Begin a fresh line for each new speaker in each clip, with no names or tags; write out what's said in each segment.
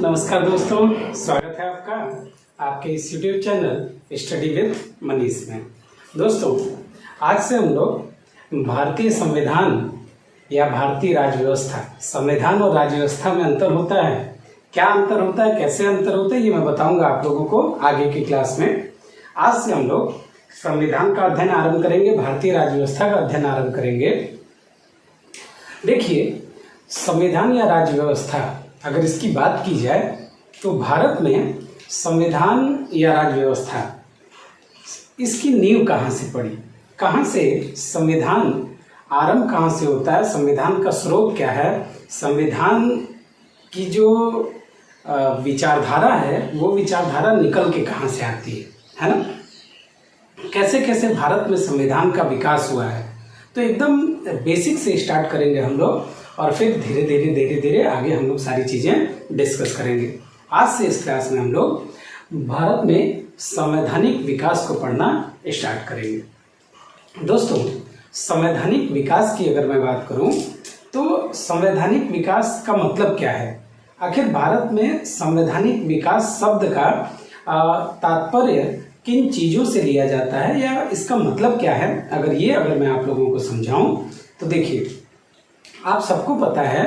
नमस्कार दोस्तों, स्वागत है आपका आपके इस YouTube channel study with Manish में। दोस्तों, आज से हम लोग भारतीय संविधान या भारतीय राज्य व्यवस्था, संविधान और राज्य व्यवस्था में अंतर होता है, क्या अंतर होता है, कैसे अंतर होता है, ये मैं बताऊंगा आप लोगों को आगे की क्लास में। आज से हम लोग संविधान का अध्ययन आरंभ करेंगे, भारतीय राज्य व्यवस्था का अध्ययन आरंभ करेंगे। देखिए, संविधान या राज्य व्यवस्था अगर इसकी बात की जाए तो भारत में संविधान या राज्य व्यवस्था, इसकी नींव कहाँ से पड़ी, कहाँ से संविधान आरंभ कहाँ से होता है, संविधान का स्रोत क्या है, संविधान की जो विचारधारा है वो विचारधारा निकल के कहाँ से आती है ना, कैसे कैसे भारत में संविधान का विकास हुआ है। तो एकदम बेसिक से स्टार्ट करेंगे हम लोग और फिर धीरे धीरे आगे हम लोग सारी चीज़ें डिस्कस करेंगे। आज से इस क्लास में हम लोग भारत में संवैधानिक विकास को पढ़ना स्टार्ट करेंगे। दोस्तों, संवैधानिक विकास की अगर मैं बात करूं तो संवैधानिक विकास का मतलब क्या है, आखिर भारत में संवैधानिक विकास शब्द का तात्पर्य किन चीज़ों से लिया जाता है या इसका मतलब क्या है, अगर मैं आप लोगों को समझाऊं तो देखिए, आप सबको पता है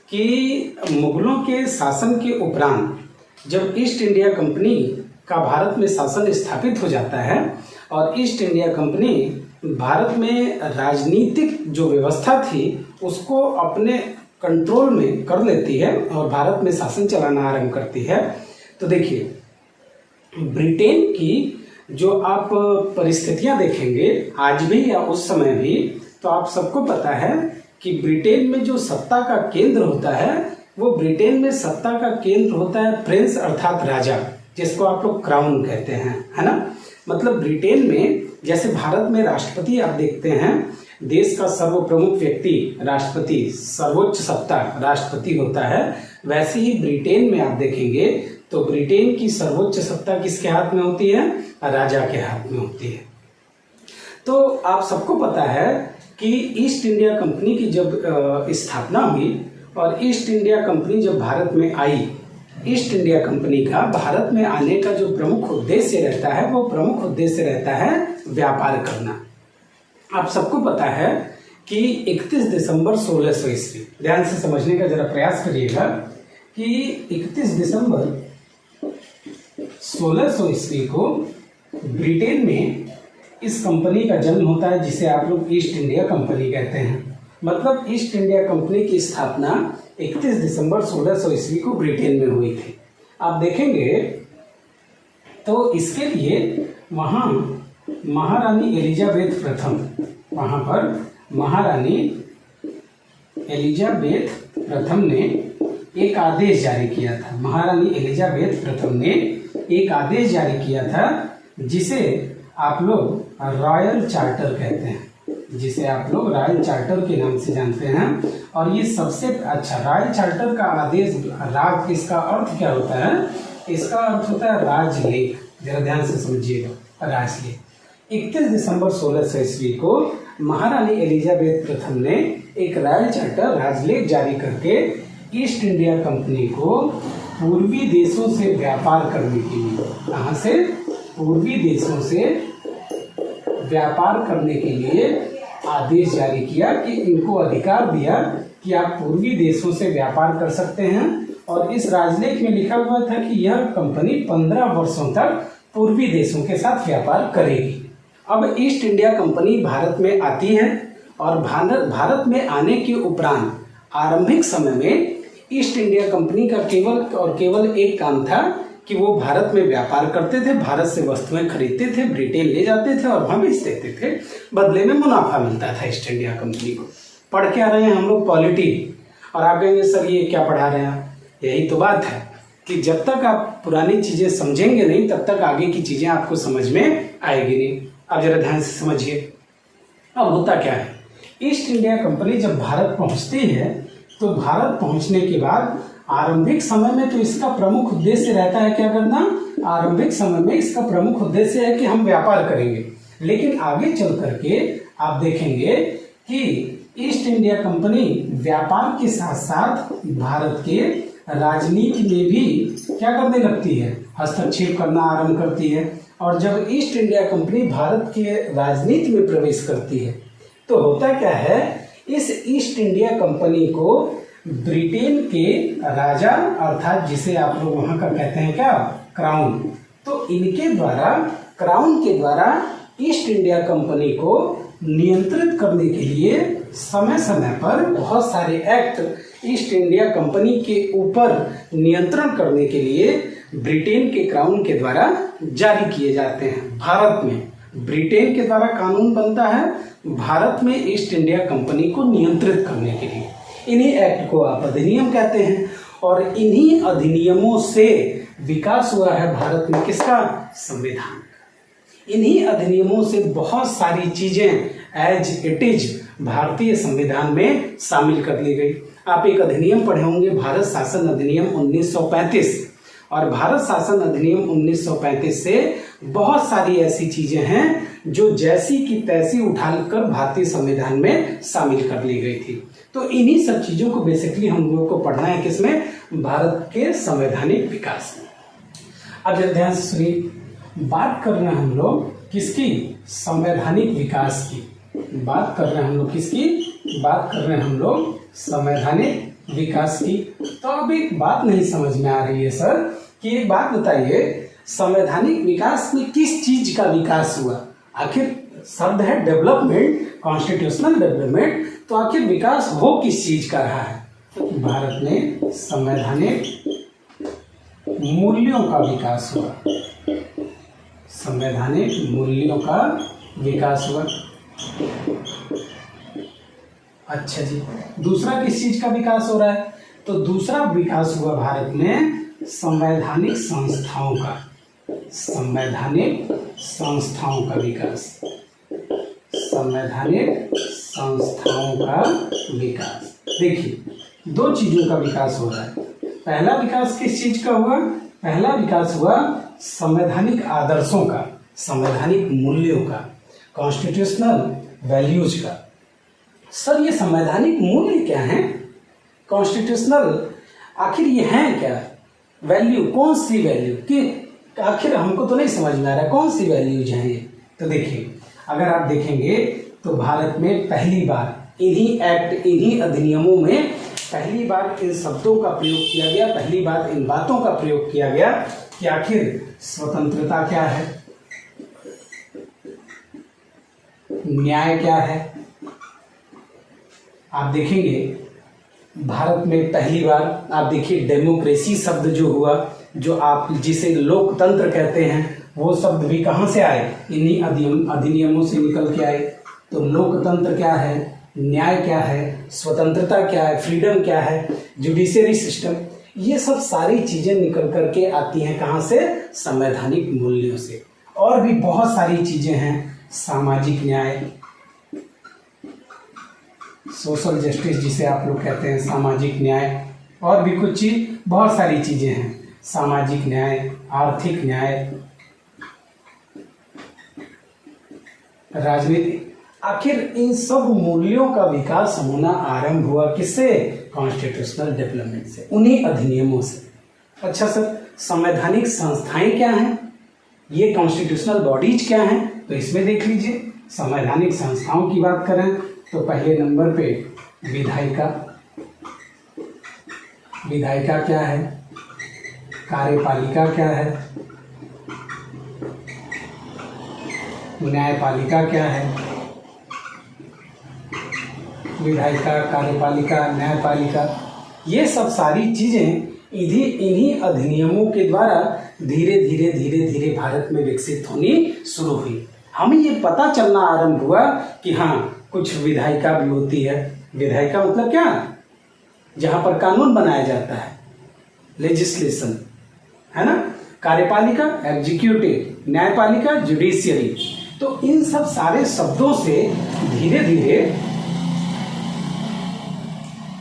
कि मुगलों के शासन के उपरांत जब ईस्ट इंडिया कंपनी का भारत में शासन स्थापित हो जाता है और ईस्ट इंडिया कंपनी भारत में राजनीतिक जो व्यवस्था थी उसको अपने कंट्रोल में कर लेती है और भारत में शासन चलाना आरंभ करती है, तो देखिए, ब्रिटेन की जो आप परिस्थितियां देखेंगे आज भी या उस समय भी, तो आप सबको पता है कि ब्रिटेन में जो सत्ता का केंद्र होता है वो ब्रिटेन में सत्ता का केंद्र होता है प्रिंस अर्थात राजा, जिसको आप लोग क्राउन कहते हैं, है ना। मतलब ब्रिटेन में जैसे भारत में राष्ट्रपति आप देखते हैं, देश का सर्वप्रमुख व्यक्ति राष्ट्रपति, सर्वोच्च सत्ता राष्ट्रपति होता है, वैसे ही ब्रिटेन में आप देखेंगे तो ब्रिटेन की सर्वोच्च सत्ता किसके हाथ में होती है, राजा के हाथ में होती है। तो आप सबको पता है कि ईस्ट इंडिया कंपनी की जब स्थापना हुई और ईस्ट इंडिया कंपनी जब भारत में आई, ईस्ट इंडिया कंपनी का भारत में आने का जो प्रमुख उद्देश्य रहता है वो प्रमुख उद्देश्य रहता है व्यापार करना। आप सबको पता है कि 31 दिसंबर 1600 ईस्वी, ध्यान से समझने का जरा प्रयास करिएगा कि 31 दिसंबर 1600 ईस्वी को ब्रिटेन में इस कंपनी का जन्म होता है जिसे आप लोग ईस्ट इंडिया कंपनी कहते हैं। मतलब ईस्ट इंडिया कंपनी की स्थापना 31 दिसंबर 1600 ईस्वी को ब्रिटेन में हुई थी। आप देखेंगे तो इसके लिए वहाँ महारानी एलिजाबेथ प्रथम, वहाँ पर महारानी एलिजाबेथ प्रथम ने एक आदेश जारी किया था। महारानी एलिजाबेथ प्रथम ने एक आदेश जारी किया था जिसे आप लोग रॉयल चार्टर कहते हैं, जिसे आप लोग रॉयल चार्टर के नाम से जानते हैं। और ये सबसे अच्छा रॉयल चार्टर का आदेश, राज, इसका अर्थ क्या होता है, इसका अर्थ होता है राजलेख। जरा ध्यान से समझिएगा, राजलेख। 31 दिसंबर 1600 ईस्वी को महारानी एलिजाबेथ प्रथम ने एक रॉयल चार्टर, राजलेख जारी करके ईस्ट इंडिया कंपनी को पूर्वी देशों से व्यापार करने के लिए, कहाँ से, पूर्वी देशों से व्यापार करने के लिए आदेश जारी किया कि इनको अधिकार दिया कि आप पूर्वी देशों से व्यापार कर सकते हैं। और इस राजलेख में लिखा हुआ था कि यह कंपनी 15 वर्षों तक पूर्वी देशों के साथ व्यापार करेगी। अब ईस्ट इंडिया कंपनी भारत में आती है और भारत में आने के उपरांत आरंभिक समय में ईस्ट इंडिया कंपनी का केवल एक काम था कि वो भारत में व्यापार करते थे, भारत से वस्तुएं खरीदते थे, ब्रिटेन ले जाते थे और वहाँ बेच देते थे, बदले में मुनाफा मिलता था ईस्ट इंडिया कंपनी को। पढ़ के आ रहे हैं हम लोग पॉलिटी, और आप कहेंगे सर ये क्या पढ़ा रहे हैं। यही तो बात है कि जब तक आप पुरानी चीज़ें समझेंगे नहीं तब तक आगे की चीज़ें आपको समझ में आएगी नहीं। अब जरा ध्यान से समझिए, अब होता क्या है, ईस्ट इंडिया कंपनी जब भारत पहुँचती है तो भारत पहुँचने के बाद आरंभिक समय में तो इसका प्रमुख उद्देश्य रहता है क्या करना, आरंभिक समय में इसका प्रमुख उद्देश्य है कि हम व्यापार करेंगे। लेकिन आगे चल करके आप देखेंगे कि ईस्ट इंडिया कंपनी व्यापार के साथ साथ भारत के राजनीति में भी क्या करने लगती है, हस्तक्षेप करना आरंभ करती है। और जब ईस्ट इंडिया कंपनी भारत के राजनीति में प्रवेश करती है तो होता क्या है, इस ईस्ट इंडिया कंपनी को ब्रिटेन के राजा अर्थात जिसे आप लोग वहाँ का कहते हैं क्या, क्राउन, तो इनके द्वारा, क्राउन के द्वारा ईस्ट इंडिया कंपनी को नियंत्रित करने के लिए समय समय पर बहुत सारे एक्ट ईस्ट इंडिया कंपनी के ऊपर नियंत्रण करने के लिए ब्रिटेन के क्राउन के द्वारा जारी किए जाते हैं। भारत में ब्रिटेन के द्वारा कानून बनता है भारत में ईस्ट इंडिया कंपनी को नियंत्रित करने के लिए। इन्हीं एक्ट को आप अधिनियम कहते हैं और इन्हीं अधिनियमों से विकास हुआ है भारत में किसका, संविधान। इन्हीं अधिनियमों से बहुत सारी चीजें एज इट इज भारतीय संविधान में शामिल कर ली गई। आप एक अधिनियम पढ़े होंगे, भारत शासन अधिनियम 1935, और भारत शासन अधिनियम 1935 से बहुत सारी ऐसी चीजें हैं जो जैसी की तैसी उठाकर भारतीय संविधान में शामिल कर ली गई थी। तो इन्हीं सब चीजों को बेसिकली हम लोगों को पढ़ना है किसमें, भारत के संवैधानिक विकास में। अब जरा ध्यान से सुनिए, बात कर रहे हैं हम लोग किसकी, संवैधानिक विकास की बात कर रहे हैं हम लोग, किसकी बात कर रहे हैं हम लोग, संवैधानिक विकास की। तो अब एक बात नहीं समझ में आ रही है सर कि एक बात बताइए, संवैधानिक विकास में किस चीज का विकास हुआ? आखिर शब्द है डेवलपमेंट, कॉन्स्टिट्यूशनल डेवलपमेंट, तो आखिर विकास हो किस चीज का रहा है? तो भारत में संवैधानिक मूल्यों का विकास हुआ, संवैधानिक मूल्यों का विकास हुआ। अच्छा जी, दूसरा किस चीज का विकास हो रहा है? तो दूसरा विकास हुआ भारत में संवैधानिक संस्थाओं का, संवैधानिक संस्थाओं का विकास, संवैधानिक संस्थाओं का विकास। देखिए दो चीजों का विकास हो रहा है। पहला विकास किस चीज का हुआ? पहला विकास हुआ संवैधानिक आदर्शों का, संवैधानिक मूल्यों का, कॉन्स्टिट्यूशनल वैल्यूज का। सर ये संवैधानिक मूल्य क्या हैं? कॉन्स्टिट्यूशनल आखिर ये हैं क्या? वैल्यू कौन सी वैल्यू कि आखिर हमको तो नहीं समझ में आ रहा कौन सी वैल्यूज हैं ये। तो देखिए अगर आप देखेंगे तो भारत में पहली बार इन्हीं एक्ट, इन्हीं अधिनियमों में पहली बार इन शब्दों का प्रयोग किया गया, पहली बार इन बातों का प्रयोग किया गया कि आखिर स्वतंत्रता क्या है, न्याय क्या है। आप देखेंगे भारत में पहली बार आप देखिए डेमोक्रेसी शब्द जो हुआ, जो आप जिसे लोकतंत्र कहते हैं, वो शब्द भी कहाँ से आए? इन्हीं अधिनियमों से निकल के आए। तो लोकतंत्र क्या है, न्याय क्या है, स्वतंत्रता क्या है, फ्रीडम क्या है, जुडिशरी सिस्टम, ये सब सारी चीजें निकल करके आती हैं कहाँ से? संवैधानिक मूल्यों से। और भी बहुत सारी चीजें हैं, सामाजिक न्याय, सोशल जस्टिस जिसे आप लोग कहते हैं, सामाजिक न्याय, और भी कुछ चीज, बहुत सारी चीजें हैं, सामाजिक न्याय, आर्थिक न्याय, राजनीति। आखिर इन सब मूल्यों का विकास होना आरंभ हुआ किससे? कॉन्स्टिट्यूशनल डेवलपमेंट से, उन्हीं अधिनियमों से। अच्छा सर, संवैधानिक संस्थाएं क्या हैं? ये कॉन्स्टिट्यूशनल बॉडीज क्या हैं? तो इसमें देख लीजिए, संवैधानिक संस्थाओं की बात करें तो पहले नंबर पे विधायिका, विधायिका क्या है, कार्यपालिका क्या है, न्यायपालिका क्या है, विधायिका, कार्यपालिका, न्यायपालिका, ये सब सारी चीजें इन्हीं अधिनियमों के द्वारा धीरे धीरे धीरे धीरे भारत में विकसित होनी शुरू हुई। हमें ये पता चलना आरंभ हुआ कि हाँ कुछ विधायिका भी होती है। विधायिका मतलब क्या? जहां पर कानून बनाया जाता है, लेजिस्लेशन, है ना। कार्यपालिका एग्जीक्यूटिव, न्यायपालिका जुडिशियरी। तो इन सब सारे शब्दों से धीरे धीरे,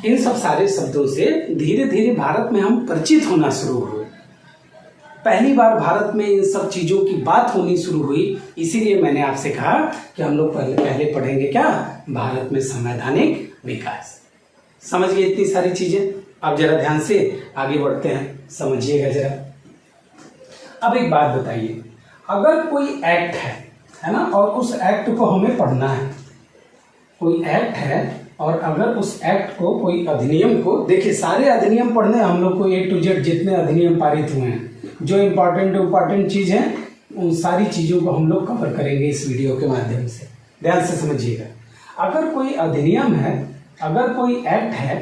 इन सब सारे शब्दों से धीरे धीरे भारत में हम परिचित होना शुरू हुए। पहली बार भारत में इन सब चीजों की बात होनी शुरू हुई, इसीलिए मैंने आपसे कहा कि हम लोग पहले पढ़ेंगे क्या? भारत में संवैधानिक विकास। समझ गए इतनी सारी चीजें? अब जरा ध्यान से आगे बढ़ते हैं, समझिएगा जरा। अब एक बात बताइए, अगर कोई एक्ट है ना, और उस एक्ट को हमें पढ़ना है, कोई एक्ट है और अगर उस एक्ट को, कोई अधिनियम को, देखिए सारे अधिनियम पढ़ने हम लोग को, A to Z जितने अधिनियम पारित हुए हैं, जो इम्पॉर्टेंट चीज़ है उन सारी चीज़ों को हम लोग कवर करेंगे इस वीडियो के माध्यम से। ध्यान से समझिएगा। अगर कोई अधिनियम है, अगर कोई एक्ट है,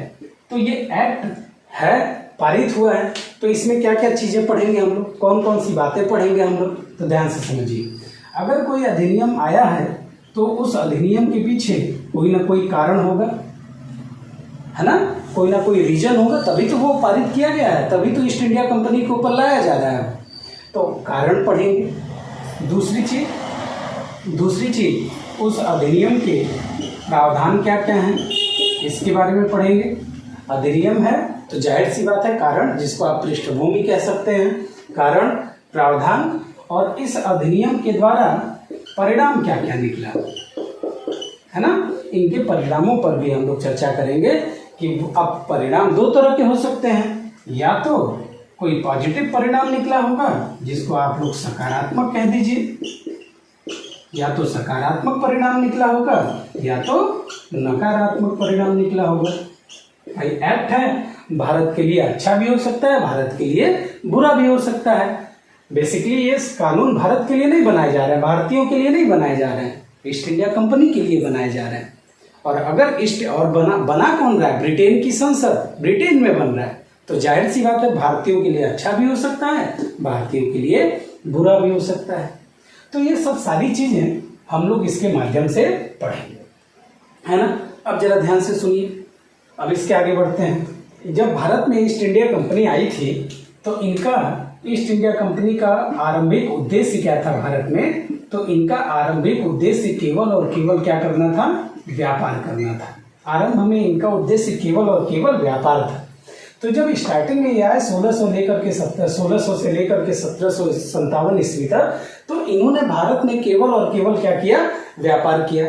तो ये एक्ट है, पारित हुआ है, तो इसमें क्या क्या चीज़ें पढ़ेंगे हम लोग, कौन कौन सी बातें पढ़ेंगे हम लोग, तो ध्यान से समझिए। अगर कोई अधिनियम आया है तो उस अधिनियम के पीछे कोई ना कोई कारण होगा, है ना, कोई ना कोई रीजन होगा, तभी तो वो पारित किया गया है, तभी तो ईस्ट इंडिया कंपनी के ऊपर लाया जा रहा है। तो कारण पढ़ेंगे। दूसरी चीज उस अधिनियम के प्रावधान क्या क्या हैं, इसके बारे में पढ़ेंगे। अधिनियम है तो जाहिर सी बात है कारण, जिसको आप पृष्ठभूमि कह सकते हैं, कारण, प्रावधान, और इस अधिनियम के द्वारा परिणाम क्या क्या निकला, है ना, इनके परिणामों पर भी हम लोग चर्चा करेंगे कि अब परिणाम दो तरह के हो सकते हैं, या तो कोई पॉजिटिव परिणाम निकला होगा जिसको आप लोग सकारात्मक कह दीजिए, या तो सकारात्मक परिणाम निकला होगा या तो नकारात्मक परिणाम निकला होगा। भाई एक्ट है, भारत के लिए अच्छा भी हो सकता है, भारत के लिए बुरा भी हो सकता है। बेसिकली ये कानून भारत के लिए नहीं बनाए जा रहे हैं, भारतीयों के लिए नहीं बनाए जा रहे हैं, ईस्ट इंडिया कंपनी के लिए बनाए जा रहे हैं। और अगर बना कौन रहा है, ब्रिटेन की संसद, ब्रिटेन में बन रहा है, तो जाहिर सी बात है भारतीयों के लिए अच्छा भी हो सकता है, भारतीयों के लिए बुरा भी हो सकता है। तो ये सब सारी चीजें हम लोग इसके माध्यम से पढ़ेंगे, है ना। अब जरा ध्यान से सुनिए, अब इसके आगे बढ़ते हैं। जब भारत में ईस्ट इंडिया कंपनी आई थी तो इनका, ईस्ट इंडिया कंपनी का आरंभिक उद्देश्य क्या था भारत में, तो इनका आरंभिक उद्देश्य केवल और केवल क्या करना था, व्यापार करना था। आरंभ में इनका उद्देश्य केवल और केवल व्यापार था। तो जब स्टार्टिंग में ये आए 1600 से लेकर के 1757 ईस्वी तक, तो इन्होंने भारत में केवल और केवल क्या किया, व्यापार किया।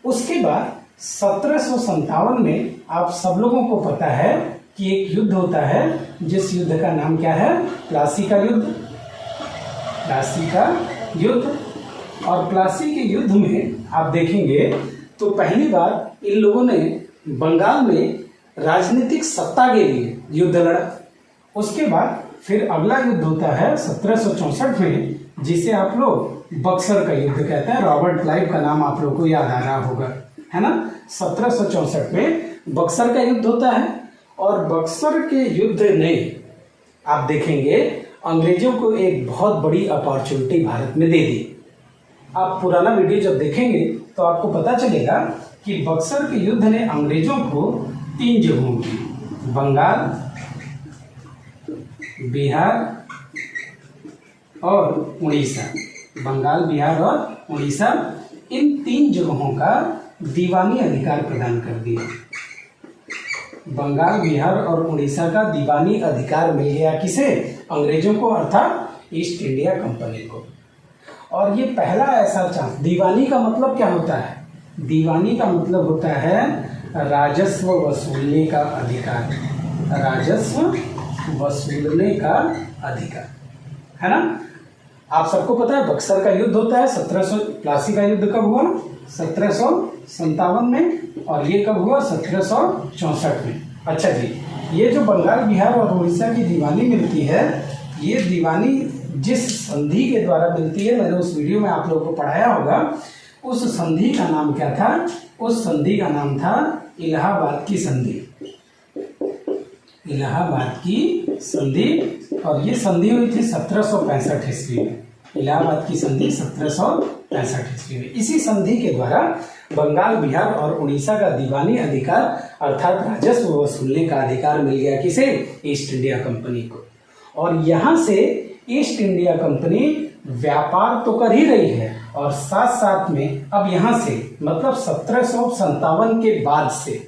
उसके बाद 1757 में आप सब लोगों को पता है कि एक युद्ध होता है, जिस युद्ध का नाम क्या है, प्लासी का युद्ध। प्लासी का युद्ध, और प्लासी के युद्ध में आप देखेंगे तो पहली बार इन लोगों ने बंगाल में राजनीतिक सत्ता के लिए युद्ध लड़ा। उसके बाद फिर अगला युद्ध होता है 1764 में, जिसे आप लोग बक्सर का युद्ध कहते हैं। रॉबर्ट क्लाइव का नाम आप लोग को याद आ रहा होगा, है ना। 1764 में बक्सर का युद्ध होता है, और बक्सर के युद्ध ने आप देखेंगे अंग्रेजों को एक बहुत बड़ी अपॉर्चुनिटी भारत में दे दी। आप पुराना वीडियो जब देखेंगे तो आपको पता चलेगा कि बक्सर के युद्ध ने अंग्रेजों को 3 जगहों की, बंगाल, बिहार और उड़ीसा, बंगाल, बिहार और उड़ीसा, इन 3 जगहों का दीवानी अधिकार प्रदान कर दिया। बंगाल, बिहार और उड़ीसा का दीवानी अधिकार मिल गया किसे, अंग्रेजों को, अर्थात ईस्ट इंडिया कंपनी को। और ये पहला ऐसा चांस, दीवानी का मतलब क्या होता है, दीवानी का मतलब होता है राजस्व वसूलने का अधिकार, राजस्व वसूलने का अधिकार, है ना। आप सबको पता है बक्सर का युद्ध होता है 1700, प्लासी का युद्ध कब हुआ, 1757 में, और ये कब हुआ, 1764 में। अच्छा जी, ये जो बंगाल, बिहार और उड़ीसा की दीवानी मिलती है, ये दीवानी जिस संधि के द्वारा मिलती है, मैंने उस वीडियो में आप लोगों को पढ़ाया होगा, उस संधि का नाम क्या था, उस संधि का नाम था इलाहाबाद की संधि, इलाहाबाद की संधि। और ये संधि हुई थी 1765 ईस्वी में, इलाहाबाद की संधि 1765 ईस्वी में। इसी संधि के द्वारा बंगाल, बिहार और उड़ीसा का दीवानी अधिकार अर्थात राजस्व वसूलने का अधिकार मिल गया किसे, ईस्ट इंडिया कंपनी को। और यहाँ से ईस्ट इंडिया कंपनी व्यापार तो कर ही रही है, और साथ साथ में अब यहाँ से मतलब 1757 के बाद से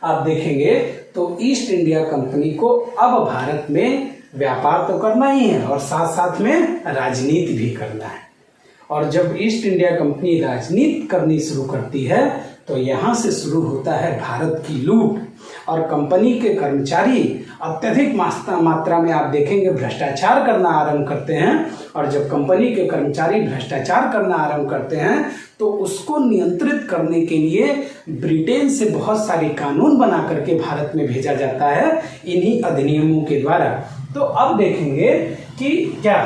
आप देखेंगे तो ईस्ट इंडिया कंपनी को अब भारत में व्यापार तो करना ही है और साथ साथ में राजनीति भी करना है। और जब ईस्ट इंडिया कंपनी राजनीति करनी शुरू करती है तो यहाँ से शुरू होता है भारत की लूट। और कंपनी के कर्मचारी अत्यधिक मात्रा में आप देखेंगे भ्रष्टाचार करना आरंभ करते हैं। और जब कंपनी के कर्मचारी भ्रष्टाचार करना आरंभ करते हैं तो उसको नियंत्रित करने के लिए ब्रिटेन से बहुत सारे कानून बना करके भारत में भेजा जाता है इन्हीं अधिनियमों के द्वारा। तो अब देखेंगे कि क्या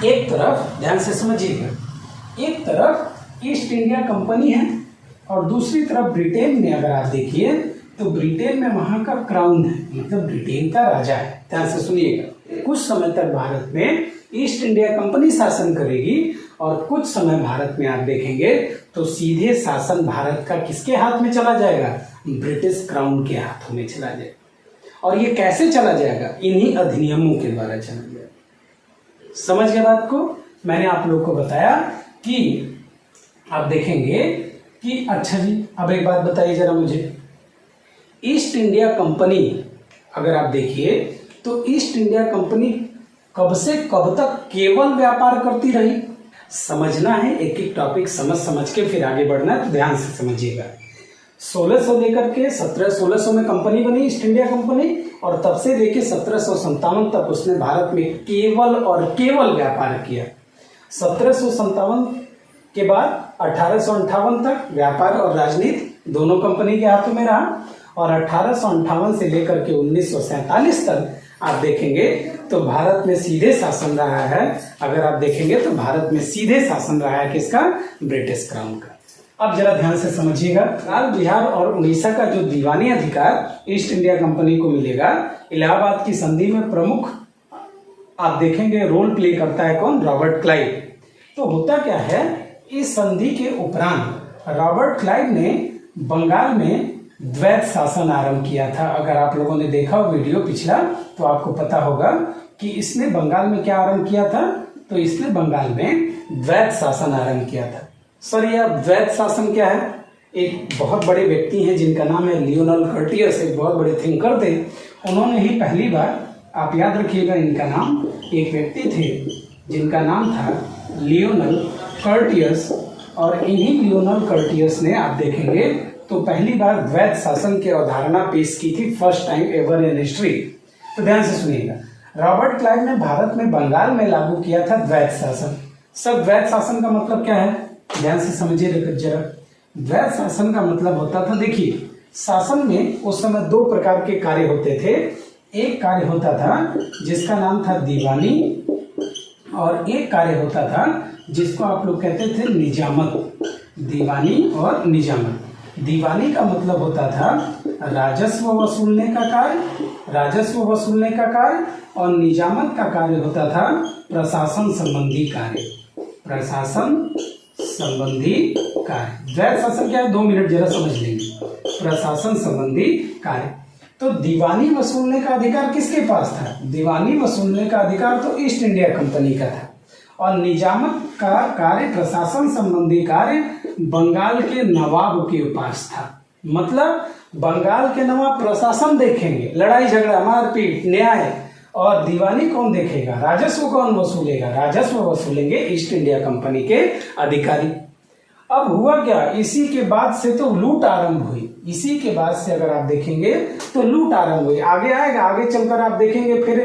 एक तरफ, ध्यान से समझिएगा, एक तरफ ईस्ट इंडिया कंपनी है और दूसरी तरफ ब्रिटेन में अगर आप देखिए तो ब्रिटेन में वहां का क्राउन है, मतलब ब्रिटेन का राजा है। ध्यान से सुनिएगा, कुछ समय तक भारत में ईस्ट इंडिया कंपनी शासन करेगी और कुछ समय भारत में आप देखेंगे तो सीधे शासन भारत का किसके हाथ में चला जाएगा? ब्रिटिश क्राउन के हाथों में चला जाएगा। और ये कैसे चला जाएगा? इन्हीं अधिनियमों के द्वारा चला जाएगा। समझ गए बात को? मैंने आप लोग को बताया कि आप देखेंगे कि अच्छा जी, अब एक बात बताइए जरा मुझे, ईस्ट इंडिया कंपनी अगर आप देखिए तो ईस्ट इंडिया कंपनी कब से कब तक केवल व्यापार करती रही? समझना है, एक एक टॉपिक समझ के फिर आगे बढ़ना है, तो ध्यान से समझिएगा। 1600 लेकर के 1600 में कंपनी बनी ईस्ट इंडिया कंपनी, और तब से लेके 1757 तक उसने भारत में केवल और केवल व्यापार किया। 1757 के बाद 1858 तक व्यापार और राजनीति दोनों कंपनी के हाथों में रहा, और 1858 से लेकर के 1947 तक आप देखेंगे तो भारत में सीधे शासन रहा है। अगर आप देखेंगे तो भारत में सीधे शासन रहा है किसका? ब्रिटिश क्राउन का। अब जरा ध्यान से समझिएगा, बंगाल, बिहार और उड़ीसा का जो दीवानी अधिकार ईस्ट इंडिया कंपनी को मिलेगा, इलाहाबाद की संधि में प्रमुख आप देखेंगे रोल प्ले करता है कौन? Robert Clive. तो होता क्या है, इस संधि के उपरांत रॉबर्ट क्लाइव ने बंगाल में द्वैत शासन आरंभ किया था। अगर आप लोगों ने देखा हो वीडियो पिछला तो आपको पता होगा कि इसने बंगाल में क्या आरंभ किया था? तो इसने बंगाल में द्वैत शासन आरंभ किया था। सर यह द्वैत शासन क्या है? एक बहुत बड़े व्यक्ति हैं जिनका नाम है लियोनल कर्टियस, एक बहुत बड़े थिंकर थे। उन्होंने ही पहली बार, आप याद रखिएगा इनका नाम, एक व्यक्ति थे जिनका नाम था लियोनल कर्टियस, और इन्हीं लियोनल कर्टियस ने आप देखेंगे तो पहली बार द्वैत शासन की अवधारणा पेश की थी, first time ever in history. तो ध्यान से सुनिएगा, रॉबर्ट क्लाइव ने भारत में बंगाल में लागू किया था द्वैत शासन। सब द्वैत शासन का मतलब क्या है? ध्यान से समझिए जरा। द्वैत शासन का मतलब होता था, देखिए शासन में उस समय दो प्रकार के कार्य होते थे। एक कार्य होता था जिसका नाम था दीवानी, और एक कार्य होता था जिसको आप लोग कहते थे निजामत। दीवानी और निजामत। दीवानी का मतलब होता था राजस्व वसूलने का कार्य, और निजामत का कार्य होता था प्रशासन संबंधी कार्य। द्वैत शासन क्या है? 2 मिनट जरा समझ लेंगे। प्रशासन संबंधी कार्य। तो दीवानी वसूलने का अधिकार किसके पास था? दीवानी वसूलने का अधिकार तो ईस्ट इंडिया कंपनी का था, और निजामत का कार्य, प्रशासन संबंधी कार्य बंगाल के नवाब के पास था। मतलब बंगाल के नवाब प्रशासन देखेंगे, लड़ाई झगड़ा, मारपीट, न्याय, और दीवानी कौन देखेगा? राजस्व कौन वसूलेगा? राजस्व वसूलेंगे ईस्ट इंडिया कंपनी के अधिकारी। अब हुआ क्या, इसी के बाद से तो लूट आरंभ हुई। इसी के बाद से अगर आप देखेंगे तो लूट आरंभ हुई। आगे आएगा, आगे चलकर आप देखेंगे फिर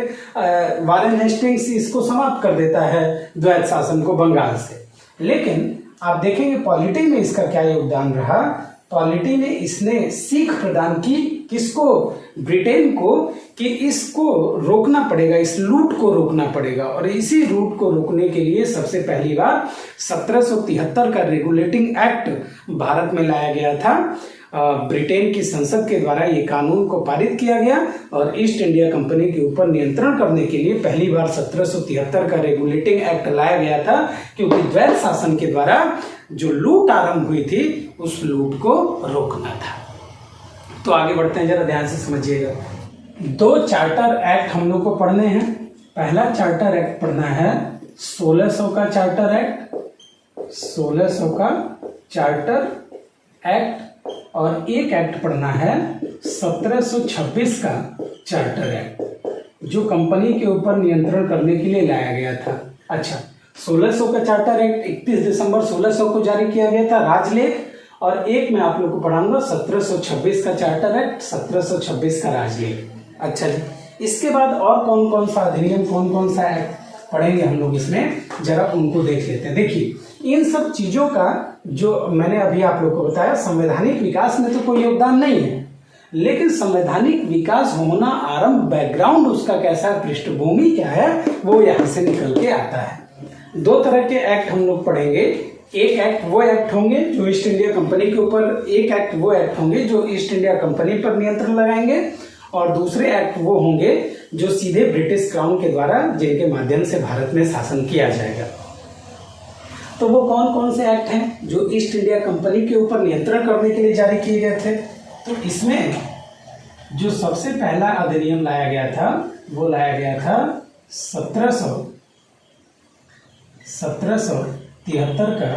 वारेन हेस्टिंग्स इसको समाप्त कर देता है द्वैत शासन को बंगाल से। लेकिन आप देखेंगे पॉलिटी में इसका क्या योगदान रहा। पॉलिटी में इसने सीख प्रदान की किसको? ब्रिटेन को, कि इसको रोकना पड़ेगा, इस लूट को रोकना पड़ेगा। और इसी लूट को रोकने के लिए सबसे पहली बार 1773 का रेगुलेटिंग एक्ट भारत में लाया गया था। ब्रिटेन की संसद के द्वारा ये कानून को पारित किया गया, और ईस्ट इंडिया कंपनी के ऊपर नियंत्रण करने के लिए पहली बार 1773 का रेगुलेटिंग एक्ट लाया गया था, क्योंकि द्वैत शासन के द्वारा जो लूट आरंभ हुई थी उस लूट को रोकना था। तो आगे बढ़ते हैं, जरा ध्यान से समझिएगा। 2 चार्टर एक्ट हम लोग को पढ़ने हैं। पहला चार्टर एक्ट पढ़ना है 1600 का चार्टर एक्ट, 1600 का चार्टर एक्ट, और एक एक्ट पढ़ना है 1726 का चार्टर एक्ट, जो कंपनी के ऊपर नियंत्रण करने के लिए लाया गया था। अच्छा, 1600 का चार्टर एक्ट 31 दिसंबर 1600 को जारी किया गया था, राजलेख, और एक मैं आप लोग को पढ़ाऊंगा 1726 का चार्टर एक्ट, 1726 का राजनीति। अच्छा जी, इसके बाद और कौन कौन सा अधिनियम, कौन कौन सा एक्ट पढ़ेंगे हम लोग इसमें, जरा उनको देख लेते हैं। देखिए इन सब चीजों का जो मैंने अभी आप लोग को बताया, संवैधानिक विकास में तो कोई योगदान नहीं है, लेकिन संवैधानिक विकास होना आरंभ, बैकग्राउंड उसका कैसा है, पृष्ठभूमि क्या है, वो यहाँ से निकल के आता है। दो तरह के एक्ट हम लोग पढ़ेंगे। एक एक्ट वो एक्ट होंगे जो ईस्ट इंडिया कंपनी के ऊपर, एक एक्ट वो एक्ट होंगे जो ईस्ट इंडिया कंपनी पर नियंत्रण लगाएंगे, और दूसरे एक्ट वो होंगे जो सीधे ब्रिटिश क्राउन के द्वारा, जिनके माध्यम से भारत में शासन किया जाएगा। तो वो कौन कौन से एक्ट हैं जो ईस्ट इंडिया कंपनी के ऊपर नियंत्रण करने के लिए जारी किए गए थे? तो इसमें जो सबसे पहला अधिनियम लाया गया था वो लाया गया था 1773 का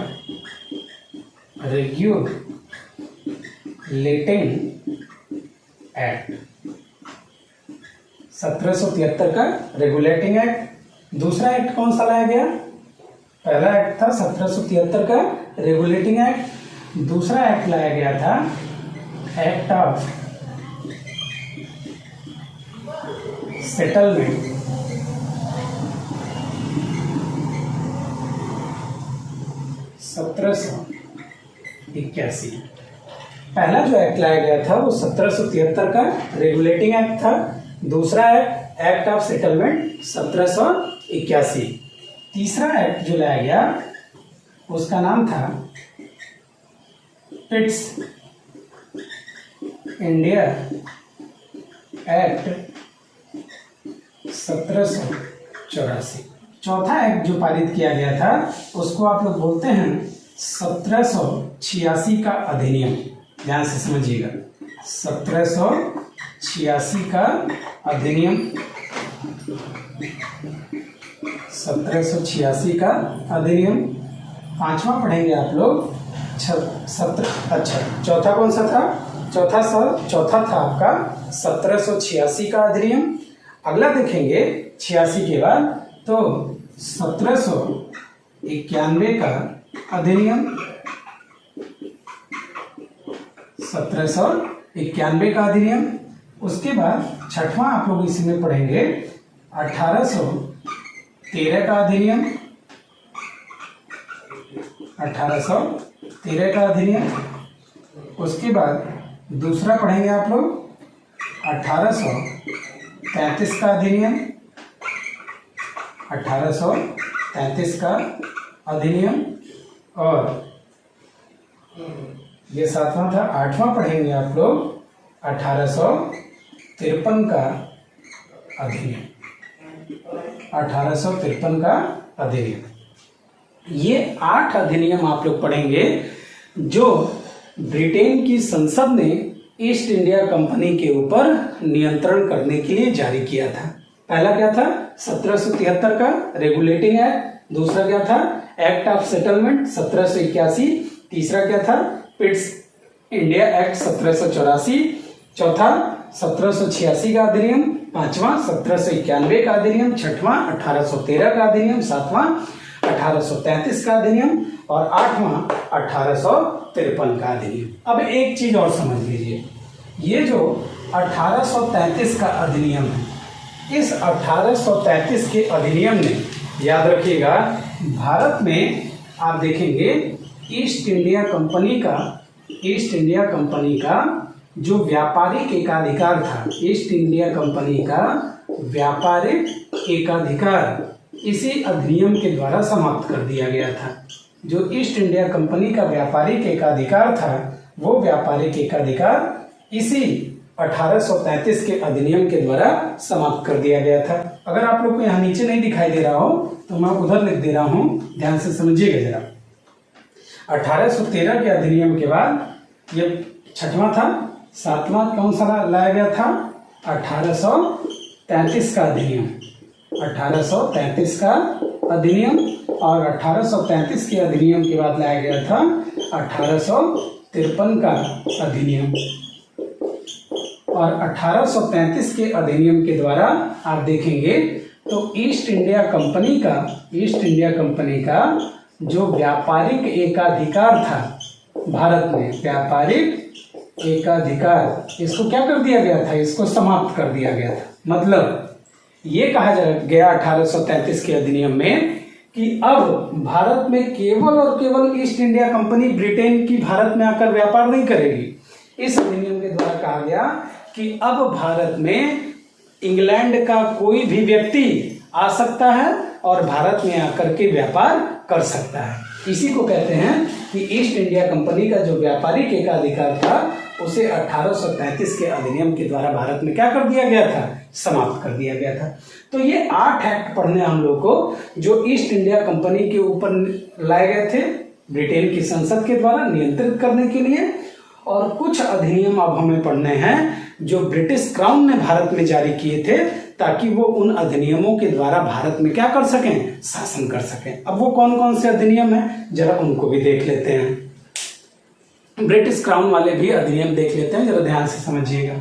रेगुलेटिंग एक्ट, 1773 का रेगुलेटिंग एक्ट। दूसरा एक्ट कौन सा लाया गया? पहला एक्ट था 1773 का रेगुलेटिंग एक्ट, दूसरा एक्ट लाया गया था एक्ट ऑफ सेटलमेंट, सत्रह सौ 81। पहला जो एक्ट लाया गया था वो 1773 का रेगुलेटिंग एक्ट था, दूसरा एक्ट एक्ट ऑफ सेटलमेंट 1781। तीसरा एक्ट जो लाया गया उसका नाम था पिट्स इंडिया एक्ट 1784। चौथा एक्ट जो पारित किया गया था उसको आप लोग बोलते हैं 1786 का अधिनियम। ध्यान से समझिएगा, 1786 का अधिनियम, 1786 का अधिनियम। पांचवा पढ़ेंगे आप लोग चौथा कौन सा था? चौथा था आपका 1786 का अधिनियम। अगला देखेंगे 86 के बाद तो 1791 का अधिनियम, 1791 का अधिनियम। उसके बाद छठवां आप लोग इसी में पढ़ेंगे 1813 का अधिनियम, 1813 का अधिनियम। उसके बाद दूसरा पढ़ेंगे आप लोग 1833 का अधिनियम, 1833 का अधिनियम। और ये सातवां था। आठवां पढ़ेंगे आप लोग 1853 का अधिनियम, 1853 का अधिनियम। ये 8 अधिनियम आप लोग पढ़ेंगे जो ब्रिटेन की संसद ने ईस्ट इंडिया कंपनी के ऊपर नियंत्रण करने के लिए जारी किया था। पहला क्या था? 1773 का रेगुलेटिंग एक्ट, दूसरा क्या था? एक्ट ऑफ सेटलमेंट 1781, तीसरा क्या था? पिट्स इंडिया एक्ट 1784, चौथा 1786 का अधिनियम, पांचवा 1791 का अधिनियम, छठवां 1813 का अधिनियम, सातवां 1833 का अधिनियम और आठवां 1853 का अधिनियम। अब एक चीज और समझ लीजिए, ये जो 1833 का अधिनियम है, इस 1833 के अधिनियम ने, याद रखिएगा, भारत में आप देखेंगे ईस्ट इंडिया कंपनी का जो व्यापारिक एकाधिकार था, ईस्ट इंडिया कंपनी का व्यापारिक एकाधिकार इसी अधिनियम के द्वारा समाप्त कर दिया गया था। जो ईस्ट इंडिया कंपनी का व्यापारिक एकाधिकार था, वो व्यापारिक एकाधिकार इसी 1833 के अधिनियम के द्वारा समाप्त कर दिया गया था। अगर आप लोग को यहाँ नीचे नहीं दिखाई दे रहा हो तो मैं उधर लिख दे रहा हूँ, ध्यान से समझिएगा जरा। 1813 के अधिनियम के बाद ये छठवां था, सातवां कौन सा लाया गया था? 1833 का अधिनियम, 1833 का अधिनियम। और 1833 के अधिनियम के बाद लाया गया था 1853 का अधिनियम। और 1833 के अधिनियम के द्वारा आप देखेंगे तो ईस्ट इंडिया कंपनी का जो व्यापारिक एकाधिकार था, भारत में व्यापारिक एकाधिकार, इसको क्या कर दिया गया था, इसको समाप्त कर दिया गया था। मतलब ये कहा गया 1833 के अधिनियम में कि अब भारत में केवल और केवल ईस्ट इंडिया कंपनी ब्रिटेन की भारत में आकर व्यापार नहीं करेगी। इस अधिनियम के द्वारा कहा गया कि अब भारत में इंग्लैंड का कोई भी व्यक्ति आ सकता है और भारत में आकर के व्यापार कर सकता है। इसी को कहते हैं कि ईस्ट इंडिया कंपनी का जो व्यापारिक एकाधिकार था उसे 1833 के अधिनियम के द्वारा भारत में क्या कर दिया गया था, समाप्त कर दिया गया था। तो ये 8 एक्ट पढ़ने हम लोग को जो ईस्ट इंडिया कंपनी के ऊपर लाए गए थे ब्रिटेन की संसद के द्वारा नियंत्रित करने के लिए, और कुछ अधिनियम अब हमें पढ़ने हैं जो ब्रिटिश क्राउन ने भारत में जारी किए थे ताकि वो उन अधिनियमों के द्वारा भारत में क्या कर सकें, शासन कर सकें। अब वो कौन कौन से अधिनियम हैं जरा उनको भी देख लेते हैं। ब्रिटिश क्राउन वाले भी अधिनियम देख लेते हैं, जरा ध्यान से समझिएगा।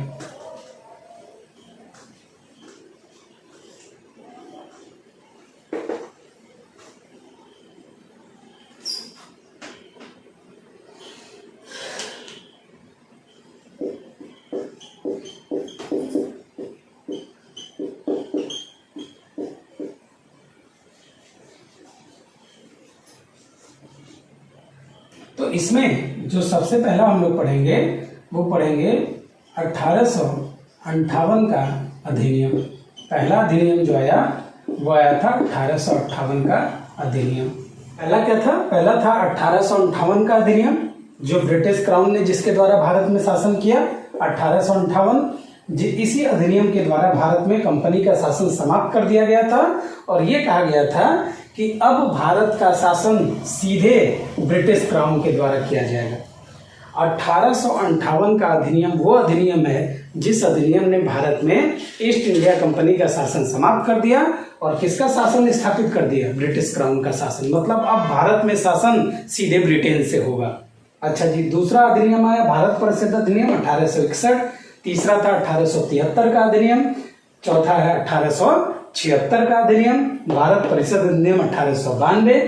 तो इसमें जो सबसे पहला हम लोग पढ़ेंगे वो पढ़ेंगे 1858 का अधिनियम। पहला अधिनियम जो आया वो आया था 1858 का अधिनियम। पहला क्या था, पहला था 1858 का अधिनियम जो ब्रिटिश क्राउन ने जिसके द्वारा भारत में शासन किया 1858। इसी अधिनियम के द्वारा भारत में कंपनी का शासन समाप्त कर दिया गया था और ये कहा गया था कि अब भारत का शासन सीधे ब्रिटिश क्राउन के द्वारा किया जाएगा। 1858 का अधिनियम वो अधिनियम है जिस अधिनियम ने भारत में ईस्ट इंडिया कंपनी का शासन समाप्त कर दिया और किसका शासन स्थापित कर दिया, ब्रिटिश क्राउन का शासन। मतलब अब भारत में शासन सीधे ब्रिटेन से होगा। अच्छा जी, दूसरा अधिनियम आया भारत परिषद अधिनियम 1861। तीसरा था 1873 का अधिनियम। चौथा है 1876 का अधिनियम भारत परिषद अधिनियम 1892।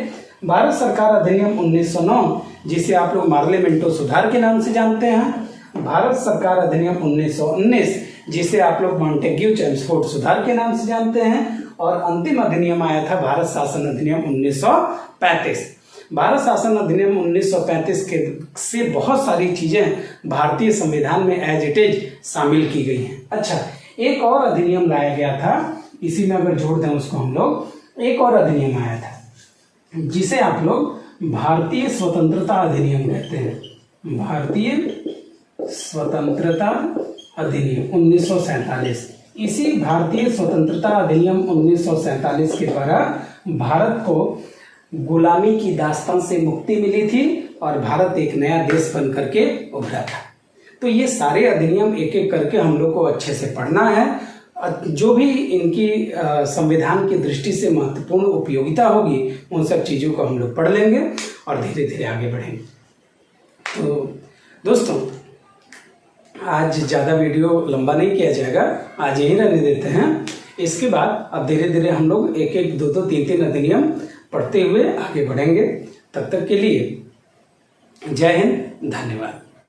भारत सरकार अधिनियम 1909 जिसे आप लोग मार्लियामेंटो सुधार के नाम से जानते हैं। भारत सरकार अधिनियम 1919 जिसे आप लोग मॉन्टेग्यू चेम्सफोर्ड सुधार के नाम से जानते हैं। और अंतिम अधिनियम आया था भारत शासन अधिनियम 1935। भारत शासन अधिनियम 1935 के से बहुत सारी चीजें भारतीय संविधान में एज इट इज शामिल की गई हैं। अच्छा, एक और अधिनियम लाया गया था, इसी में अगर जोड़ दें उसको हम लोग, एक और अधिनियम आया था जिसे आप लोग भारतीय स्वतंत्रता अधिनियम कहते हैं। भारतीय स्वतंत्रता अधिनियम 1947। इसी भारतीय स्वतंत्रता अधिनियम 1947 के द्वारा भारत को गुलामी की दास्तान से मुक्ति मिली थी और भारत एक नया देश बन करके उभरा था। तो ये सारे अधिनियम एक एक करके हम लोग को अच्छे से पढ़ना है। जो भी इनकी संविधान की दृष्टि से महत्वपूर्ण उपयोगिता होगी उन सब चीज़ों को हम लोग पढ़ लेंगे और धीरे धीरे आगे बढ़ेंगे। तो दोस्तों, आज ज़्यादा वीडियो लंबा नहीं किया जाएगा, आज यहीं रहने देते हैं। इसके बाद अब धीरे धीरे हम लोग एक एक दो दो तीन तीन अधिनियम पढ़ते हुए आगे बढ़ेंगे। तब तक के लिए जय हिंद, धन्यवाद।